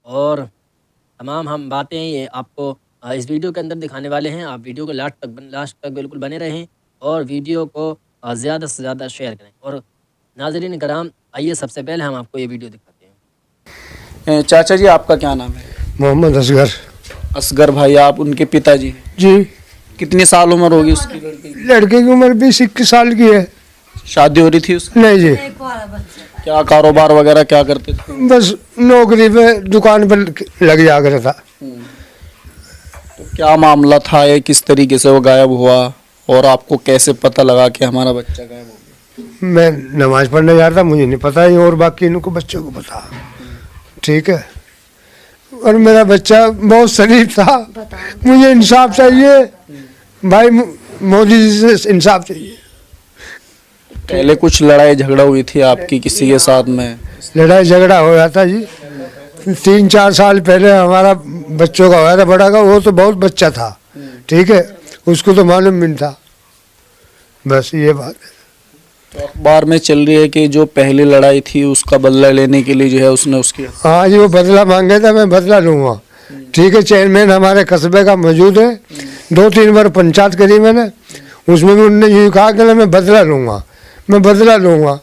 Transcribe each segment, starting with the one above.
और तमाम हम बातें ये आपको इस वीडियो के अंदर दिखाने वाले हैं। आप वीडियो को लास्ट तक बिल्कुल बने रहें और वीडियो को ज़्यादा से ज़्यादा शेयर करें। और नाज़रीन कराम, आइए सबसे पहले हम आपको ये वीडियो दिखाते हैं। चाचा जी, आपका क्या नाम है? मोहम्मद असगर। असगर भाई, आप उनके पिताजी हैं? जी। कितनी साल उम्र होगी उसकी लड़के की? लड़के की उम्र 20-21 साल की है। शादी हो रही थी उसकी? नहीं जी। क्या कारोबार वगैरह क्या करते थे? बस नौकरी पे दुकान पर लग जा कर था। तो क्या मामला था ये, किस तरीके से वो गायब हुआ और आपको कैसे पता लगा कि हमारा बच्चा गायब हो गया? मैं नमाज पढ़ने जा रहा था, मुझे नहीं पता है और बाकी इनको बच्चों को पता। ठीक है। और मेरा बच्चा बहुत शरीफ था। मुझे इंसाफ चाहिए भाई, मोदी जी से इंसाफ चाहिए। पहले कुछ लड़ाई झगड़ा हुई थी आपकी किसी के साथ में? लड़ाई झगड़ा हो रहा था जी 3-4 साल पहले। हमारा बच्चों का हुआ था, बड़ा का, वो तो बहुत बच्चा था। ठीक है, उसको तो मालूम भी नहीं था। बस ये बात है। तो अखबार में चल रही है कि जो पहली लड़ाई थी उसका बदला लेने के लिए जो है उसने उसकी। हाँ जी, वो बदला मांगे था, मैं बदला लूँगा। ठीक है, चेयरमैन हमारे कस्बे का मौजूद है। 2-3 बार पंचायत करी मैंने, उसमें भी उन्होंने ये कहा कि मैं बदला लूँगा, मैं बदला लूँगा।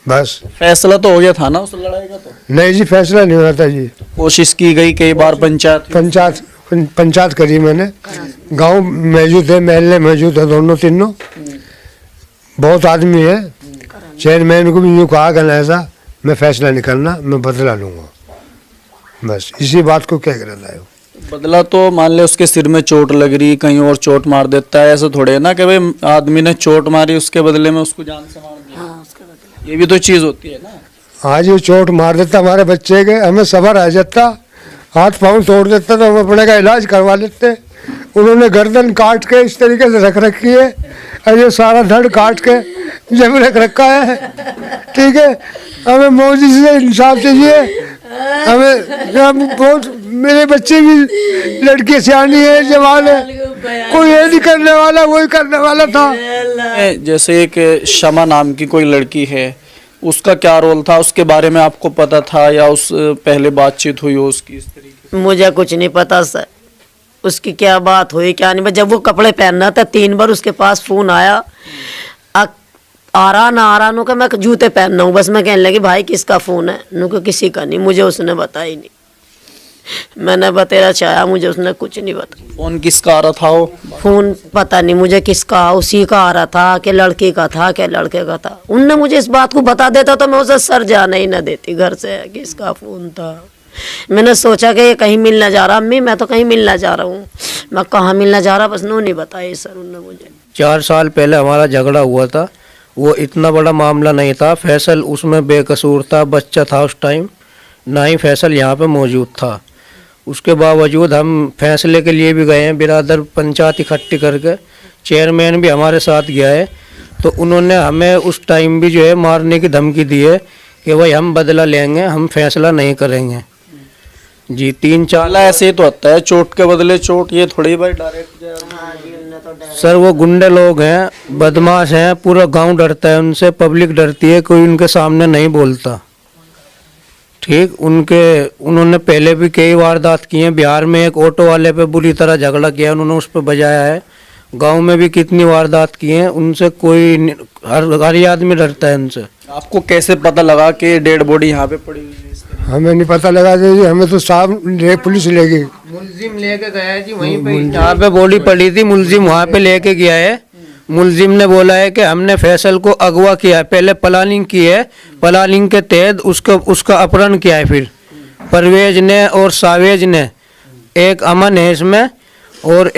बस फैसला तो हो गया था ना उस लड़ाई का? तो नहीं जी, फैसला नहीं हुआ था जी। कोशिश की गई कई बार, पंचायत करी मैंने। गांव मौजूद है, महल्ले मौजूद है, दोनों तीनों बहुत आदमी है। चेयरमैन को भी यूँ कहा कि ऐसा मैं फैसला नहीं करना, मैं बदला लूँगा। बस इसी बात को क्या कर रहा है। बदला तो मान ले उसके सिर में चोट लग रही, कहीं और चोट मार देता है, ऐसा थोड़े है ना कि भाई आदमी ने चोट मारी उसके बदले में उसको जान से मार दिया। ये भी तो चीज होती है ना। आज वो चोट मार देता हमारे बच्चे के, हमें सबर आ जाता, हाथ पाँव तोड़ देता तो हम अपने का इलाज करवा लेते। उन्होंने गर्दन काट के इस तरीके से रख रखी है और ये सारा धड़ काट के जब रख रखा है। ठीक है, हमें मोदी से इंसाफ चाहिए। हमें बहुत, मेरे बच्चे भी लड़की सियानी है, जवान है, कोई ये नहीं करने वाला, वही करने वाला था। जैसे एक शमा नाम की कोई लड़की है, उसका क्या रोल था, उसके बारे में आपको पता था या उस पहले बातचीत हुई हो उसकी इस तरीके से? मुझे कुछ नहीं पता सर, उसकी क्या बात हुई क्या नहीं। जब वो कपड़े पहनना था 3 बार उसके पास फोन आया, आ रहा ना आ रहा, नु मैं जूते पहनना हूँ। बस मैं कहने लगी भाई किसका फोन है, नु किसी का नहीं। मुझे उसने बताया ही नहीं, मैंने बतेरा चाहा, मुझे उसने कुछ नहीं बताया। फोन किसका आ रहा था? वो फोन पता नहीं मुझे किसका, उसी का आ रहा था कि लड़की का था कि लड़के का था। उनने मुझे इस बात को बता देता तो मैं उसे सर जाने ही ना देती घर से, किसका फोन था। मैंने सोचा कि ये कहीं मिलना जा रहा, अम्मी मैं तो कहीं मिलना जा रहा हूँ। मैं कहाँ मिलना जा रहा, बस नो नहीं बताया सर उनने मुझे। 4 साल पहले हमारा झगड़ा हुआ था, वो इतना बड़ा मामला नहीं था। फैसल उसमें बेकसूर था, बच्चा था उस टाइम, ना ही फैसल यहाँ पे मौजूद था। उसके बावजूद हम फैसले के लिए भी गए हैं, बिरादर पंचायत इकट्ठी करके, चेयरमैन भी हमारे साथ गया है। तो उन्होंने हमें उस टाइम भी जो है मारने की धमकी दी है कि भाई हम बदला लेंगे, हम फैसला नहीं करेंगे जी। 3-4 ऐसे ही तो होता है, चोट के बदले चोट, ये थोड़ी भाई डायरेक्ट। सर वो गुंडे लोग हैं, बदमाश हैं, पूरा गांव डरता है उनसे, पब्लिक डरती है, कोई उनके सामने नहीं बोलता। ठीक, उन्होंने पहले भी कई वारदात की हैं। बिहार में एक ऑटो वाले पे बुरी तरह झगड़ा किया, उन्होंने उस पर बजाया है। गांव में भी कितनी वारदात की हैं, उनसे कोई हर आदमी डरता है उनसे। आपको कैसे पता लगा कि डेड बॉडी यहाँ पे पड़ी हुई है? हमें नहीं पता लगा जी, हमें तो साहब पुलिस ले गई। मुलजिम लेके गया जी, वहीं पे जहाँ पे बॉडी पड़ी थी मुलजिम वहाँ पे लेके गया है। मुलजिम ने बोला है कि हमने फैसल को अगवा किया है, पहले प्लानिंग की है, प्लानिंग के तहत उसका अपहरण किया है। फिर परवेज ने और सावेज ने, एक अमन है इसमें और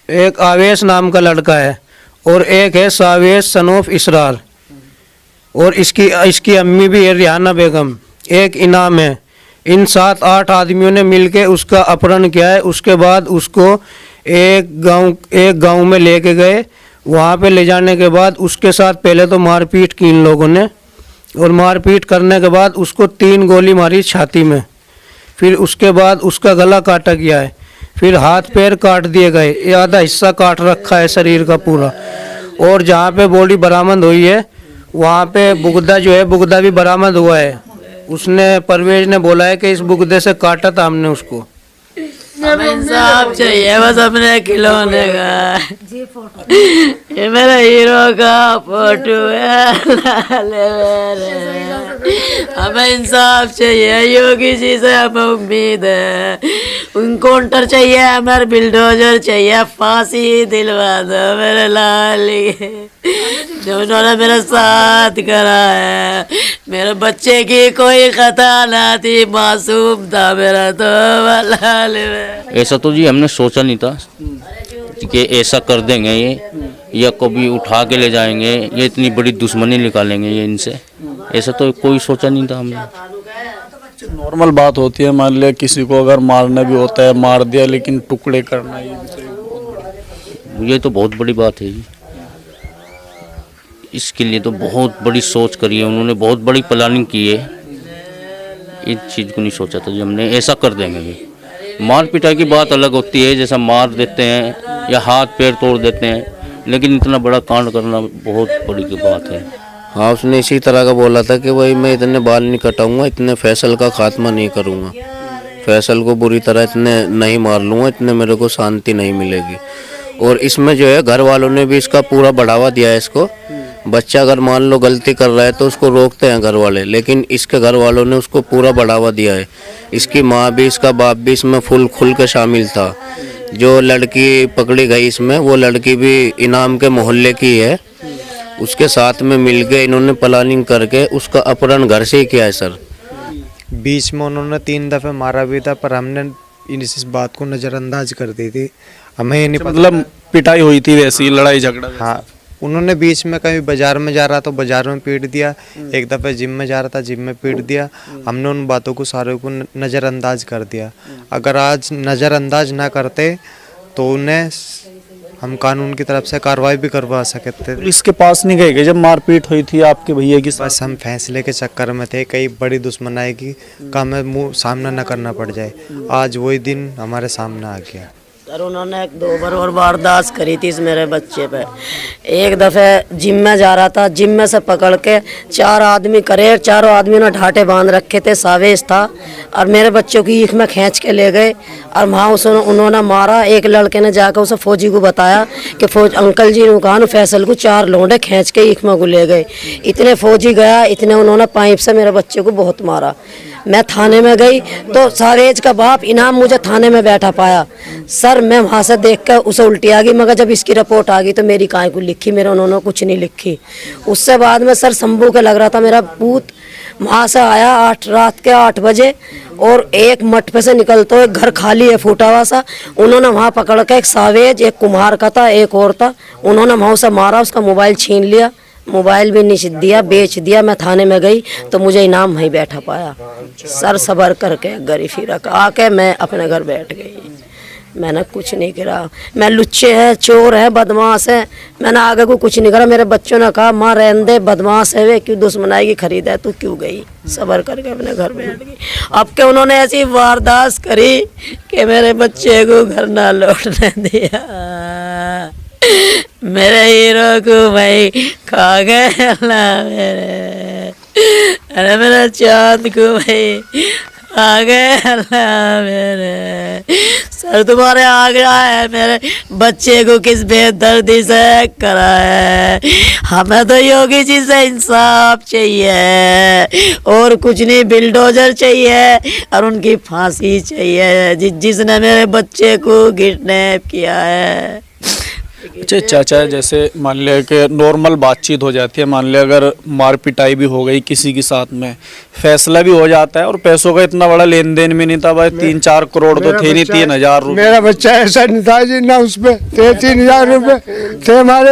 एक आवेश नाम का लड़का है और एक है सावेज सनोफ इसरार, और इसकी अम्मी भी है रिहाना बेगम, एक इनाम है। इन 7-8 आदमियों ने मिलके उसका अपहरण किया है। उसके बाद उसको एक गांव में लेके गए। वहाँ पे ले जाने के बाद उसके साथ पहले तो मारपीट की इन लोगों ने, और मारपीट करने के बाद उसको 3 गोली मारी छाती में। फिर उसके बाद उसका गला काटा गया है, फिर हाथ पैर काट दिए गए, ये आधा हिस्सा काट रखा है शरीर का पूरा। और जहाँ पे बॉडी बरामद हुई है वहाँ पे बुगदा जो है, बुगदा भी बरामद हुआ है। उसने परवेज ने बोला है कि इस बुगदे से काटा था हमने उसको। हमें इंसाफ चाहिए बस अपने खिलौने का। ये मेरा हीरो का फोटो है लाले मेरे। हमें इंसाफ चाहिए योगी जी से, हमें उम्मीद है। उनकाउंटर चाहिए, हमें बिल्डोजर चाहिए, फांसी दिलवा दो मेरे लाल जो उन्होंने मेरा साथ करा है। मेरे बच्चे की कोई खता ना थी, मासूम था मेरा तो लाल। ऐसा तो जी हमने सोचा नहीं था कि ऐसा कर देंगे ये, या कभी उठा के ले जाएंगे, ये इतनी बड़ी दुश्मनी निकालेंगे ये इनसे। ऐसा तो कोई सोचा नहीं था हमने। नॉर्मल बात होती है, मान लिया किसी को अगर मारना भी होता है मार दिया, लेकिन टुकड़े करना ये तो बहुत बड़ी बात है जी। इसके लिए तो बहुत बड़ी सोच करी है उन्होंने, बहुत बड़ी प्लानिंग की है। इस चीज़ को नहीं सोचा था जी हमने ऐसा कर देंगे ये। मार पिटाई की बात अलग होती है, जैसा मार देते हैं या हाथ पैर तोड़ देते हैं, लेकिन इतना बड़ा कांड करना बहुत बड़ी की बात है। हाँ, उसने इसी तरह का बोला था कि भाई मैं इतने बाल नहीं कटाऊंगा, इतने फैसल का खात्मा नहीं करूंगा, फैसल को बुरी तरह इतने नहीं मार लूँगा, इतने मेरे को शांति नहीं मिलेगी। और इसमें जो है घर वालों ने भी इसका पूरा बढ़ावा दिया है इसको। बच्चा अगर मान लो गलती कर रहा है तो उसको रोकते हैं घर वाले, लेकिन इसके घर वालों ने उसको पूरा बढ़ावा दिया है। इसकी माँ भी इसका बाप भी इसमें फुल खुल के शामिल था। जो लड़की पकड़ी गई इसमें, वो लड़की भी इनाम के मोहल्ले की है। उसके साथ में मिल के इन्होंने प्लानिंग करके उसका अपहरण घर से ही किया है सर। बीच में उन्होंने 3 दफ़े मारा भी था, पर हमने इस बात को नज़रअंदाज कर दी थी। हमें ये नहीं पता, मतलब पिटाई हुई थी वैसी, लड़ाई झगड़ा। हाँ, उन्होंने बीच में कहीं बाजार में जा रहा तो बाजार में पीट दिया, एक दफ़े जिम में जा रहा था जिम में पीट दिया। हमने उन बातों को सारे को नज़रअंदाज कर दिया। अगर आज नज़रअंदाज ना करते तो उन्हें हम कानून की तरफ से कार्रवाई भी करवा सकते थे। इसके पास नहीं गए कि जब मारपीट हुई थी आपके भैया की? बस हम फैसले के चक्कर में थे, कई बड़ी दुश्मनाई की का हमें मुँह सामना न करना पड़ जाए। आज वही दिन हमारे सामने आ गया। सर उन्होंने 2 बार और वारदात करी थी इस मेरे बच्चे पे। एक दफ़े जिम में जा रहा था, जिम में से पकड़ के 4 आदमी करे, चारों आदमियों ने ढाटे बांध रखे थे, सावेज था, और मेरे बच्चों की ईख में खींच के ले गए और वहाँ उन्होंने मारा। एक लड़के ने जाकर उसे फौजी को बताया कि अंकल जी ने कहा फैसल को 4 लौंडे खींच के ईख में को ले गए। इतने फौजी गया, इतने उन्होंने पाइप से मेरे बच्चे को बहुत मारा। मैं थाने में गई तो सावेज का बाप इनाम मुझे थाने में बैठा पाया। सर मैं वहाँ से देखकर उसे उल्टी आ गई, मगर जब इसकी रिपोर्ट आ गई तो मेरी काय को लिखी, मेरे उन्होंने कुछ नहीं लिखी। उससे बाद में सर शंभू के लग रहा था मेरा पूत। वहाँ से आया रात के 8 बजे, और एक मठ पे से निकलते हुए घर खाली है फूटा हुआ सा, उन्होंने वहाँ पकड़ के एक सावेज, एक कुम्हार का था, एक और था, उन्होंने वहाँ से मारा, उसका मोबाइल छीन लिया, मोबाइल भी नहीं दिया, बेच दिया। मैं थाने में गई तो मुझे इनाम वहीं बैठा पाया। सर सबर करके गरी फिर आके मैं अपने घर बैठ गई। मैंने कुछ नहीं करा। मैं लुच्चे है, चोर है, बदमाश है, मैंने आगे को कुछ नहीं करा। मेरे बच्चों ने कहा माँ रहने दे, बदमाश है वे, क्यों दुश्मनाई की खरीदा है, तू क्यों गई? सबर करके अपने घर बैठ गई। अब के उन्होंने ऐसी वारदात करी कि मेरे बच्चे को घर ना लौटने दिया। मेरे हीरो को भाई खा गए अल्लाह मेरे, अरे मेरा चांद को भाई खा गए अल्लाह मेरे। सर तुम्हारे आगे है, मेरे बच्चे को किस बेदर्दी से करा है। हमें तो योगी जी से इंसाफ चाहिए और कुछ नहीं, बिल्डोजर चाहिए और उनकी फांसी चाहिए जिसने मेरे बच्चे को किडनैप किया है। अच्छा चाचा, जैसे मान लिया कि नॉर्मल बातचीत हो जाती है, मान लिया अगर मार पिटाई भी हो गई किसी के साथ में, फैसला भी हो जाता है और पैसों का इतना बड़ा लेन देन भी नहीं था भाई, 3-4 करोड़ तो थे नहीं, 3000 रुपये। मेरा बच्चा ऐसा नहीं था जी, ना उस पर थे 3000 रुपये थे हमारे,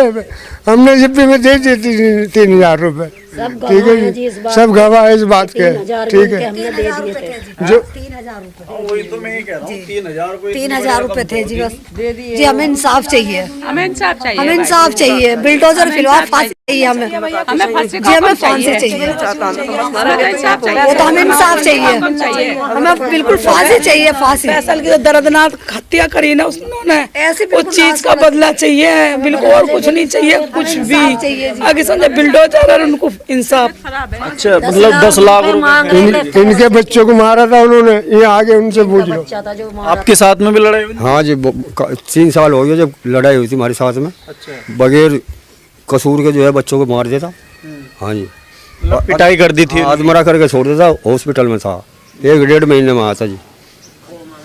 हमने जिप्पी में दे दिए 3000 रुपये। ठीक है जी, सब गवाह है इस बात के। ठीक है, जो 3000 रुपए थे जी, बस जी हमें इंसाफ चाहिए, हमें इंसाफ चाहिए। बिल्डोजर फिलहाल फांसी चाहिए, हमें जी हमें फांसी चाहिए, वो तो हमें इंसाफ चाहिए, हमें बिल्कुल फांसी चाहिए। फांसी फैसल की दर्दनाक हत्या करी ना उन्होंने, उस चीज का बदला चाहिए बिल्कुल, और कुछ नहीं चाहिए कुछ भी। आगे समझे बिल्डोजर और उनको इंसाफ। अच्छा, मतलब 10 लाख रुपए इनके बच्चों को मारा था उन्होंने, ये आगे उनसे पूछ लो। आपके साथ में भी लड़ाई हुई? हाँ जी, 3 साल हो गए जब लड़ाई हुई थी हमारे साथ में। अच्छा, बगैर कसूर के जो है बच्चों को मार देता। हाँ जी, मतलब पिटाई कर दी थी? आत्मरा करके छोड़ देता। हॉस्पिटल में था, 1-1.5 महीने में आया था जी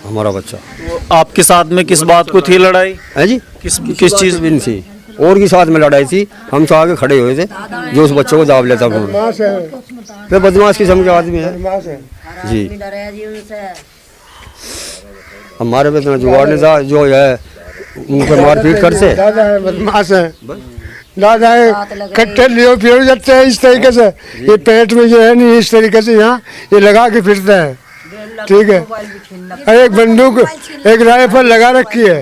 हमारा बच्चा। तो आपके साथ में किस बात को थी लड़ाई? है जी, किस चीज भी नहीं थी, और के साथ में लड़ाई थी। हम तो आगे खड़े हुए थे, जो उस बच्चों को दाब लेता वो बदमाश किस्म के आदमी है जी। हमारे पे इतना जुगाड़ नहीं था, जो है उनके मारपीट करते। बदमाश है, दादा है, कट्टे लिए फिर जाते हैं इस तरीके से। ये पेट में जो है नहीं, इस तरीके से यहाँ ये लगा के फिरते हैं, ठीक है। एक बंदूक, एक राइफल लगा रखी है,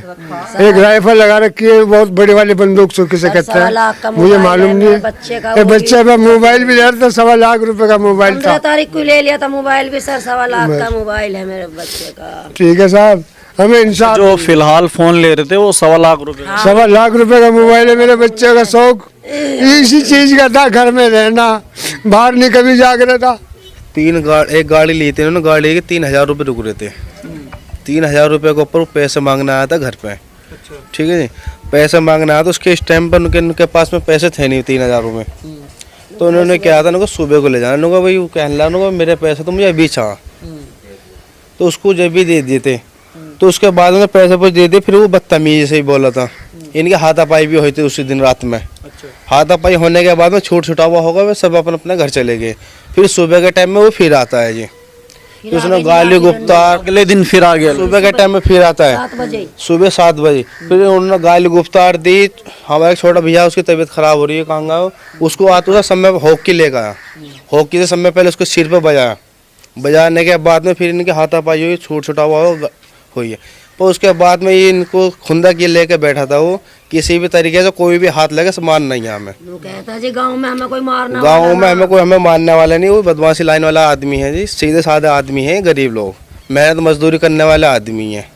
एक राइफल लगा रखी है, बहुत बड़ी वाली बंदूक किसे कहते हैं मुझे मालूम नहीं है। बच्चे का मोबाइल भी ले था, 1.25 लाख रुपए का मोबाइल था। 15 तारीख को ले लिया था मोबाइल भी सर, 1.25 लाख का मोबाइल है मेरे बच्चे का। ठीक है साहब, हमें इंसान जो फिलहाल फोन ले रहे थे वो 1.25 लाख रुपए? 1.25 लाख रुपए का मोबाइल है। मेरे बच्चे का शौक इसी चीज का था, घर में रहना, बाहर नहीं कभी जाकर था। एक गाड़ी ली थी उन्होंने, गाड़ी के 3,000 रुपये रुक रहे थे। 3,000 रुपये के ऊपर पैसे मांगने आया था घर पे। ठीक है जी, पैसे मांगने आया तो उसके इस टाइम पर उनके पास में पैसे थे नहीं 3,000 रुपये। तो उन्होंने क्या था, उनको सुबह को ले जाना, उन्होंने भाई वो कहने लगा मेरे पैसे तो मुझे अभी चाह, तो उसको जब भी दे दिए थे। तो उसके बाद में पैसे कुछ दे दिए, फिर वो बदतमीजी से ही बोला था। इनके हाथापाई भी हुई थी उसी दिन रात में। हाथापाई होने के बाद में छूटा हुआ होगा, वे सब अपने अपने घर चले गए। फिर सुबह के टाइम में वो फिर आता है जी, तो उसने गाली गुफ्तार, अगले दिन फिर आ गया? सुबह के टाइम में फिर आता है, सुबह 7 बजे। फिर उन्होंने गाली गुफ्तार दी। हमारा एक छोटा भैया, उसकी तबीयत खराब हो रही है, कहाँ गया उसको आते हुआ समय हॉकी लेकर आया। हॉकी से समय पहले उसको सिर पर बजाया, बजाने के बाद में फिर इनके हाथापाई हुई, छूटा हुआ हुई है। पर उसके बाद में ये इनको खुंदा के लेके बैठा था, वो किसी भी तरीके से कोई भी हाथ लगे समान नहीं है हमें। वो कहता है जी गांव में हमें कोई मारना, गांव में हमें मारने वाला नहीं। वो बदमाशी लाइन वाला आदमी है जी, सीधे साधे आदमी है, गरीब लोग, मेहनत मजदूरी करने वाले आदमी है।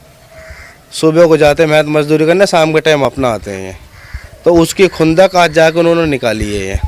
सुबह को जाते हैं मेहनत मजदूरी करने, शाम के टाइम अपना आते हैं। तो उसकी खुंदक आज जाकर उन्होंने निकाली है।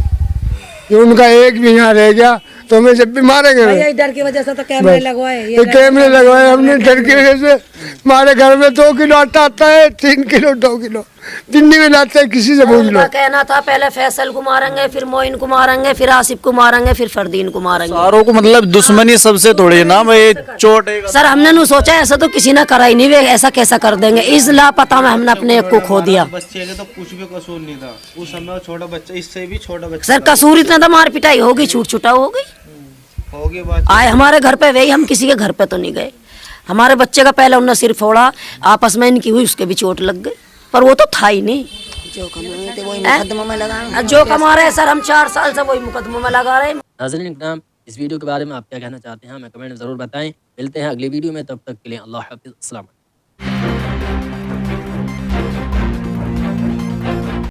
ये उनका एक भी यहाँ रह गया तो हमें जब भी मारेंगे। डर की वजह से तो कैमरे लगवाए, कैमरे लगवाए हमने, डर की वजह से। हमारे घर में 2 किलो आटा आता है, 3 किलो 2 किलो दिल्ली में लाते हैं, किसी से पूछ लो। कहना था पहले फैसल को मारेंगे, फिर मोइन को मारेंगे, फिर आसिफ को मारेंगे, फिर फरदीन को मारेंगे। सारों को मतलब दुश्मनी सबसे थोड़ी ना भाई, चोट सर हमने नहीं सोचा, ऐसा तो किसी ने करा ही नहीं, वे ऐसा कैसा कर देंगे। इस लापता में हमने अपने एक को खो दिया। बच्चे का तो कुछ भी कसूर नहीं था उस समय, छोटा बच्चा, इससे भी छोटा बच्चा। सर कसूर इतना था, मार पिटाई होगी, छूट छुटा होगी। आए हमारे घर पे वही, हम किसी के घर पे तो नहीं गए। हमारे बच्चे का पहले उन्होंने सिर फोड़ा, आपस में इनकी हुई, उसके भी चोट लग गई, पर वो तो था ही नहीं। जो कमा थे वही मुकदमा में लगा, जो कमा रहे सर हम 4 साल से वही मुकदमा में लगा रहे हैं। नाज़रीन इकराम, इस वीडियो के बारे में आप क्या कहना चाहते हैं हमें कमेंट में ज़रूर बताएं। मिलते हैं अगली वीडियो में, तब तक के लिए अल्लाह हाफ़िज़, अस्सलाम।